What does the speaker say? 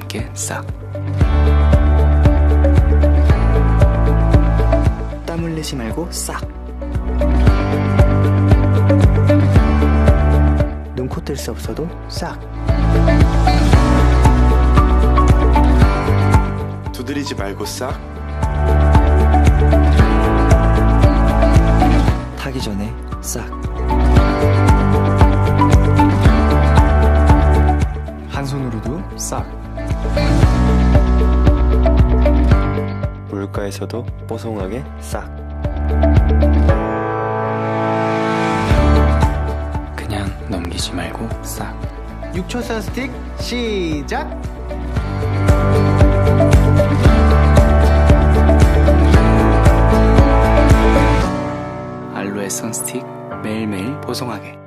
함께 싹. 땀 흘리지 말고 싹. 눈코 뜰 수 없어도 싹. 두드리지 말고 싹. 타기 전에 싹. 한 손으로도 싹. 물가에서도 뽀송하게 싹. 그냥 넘기지 말고 싹. 6초선 스틱 시작. 알로에 선스틱 매일매일 보송하게.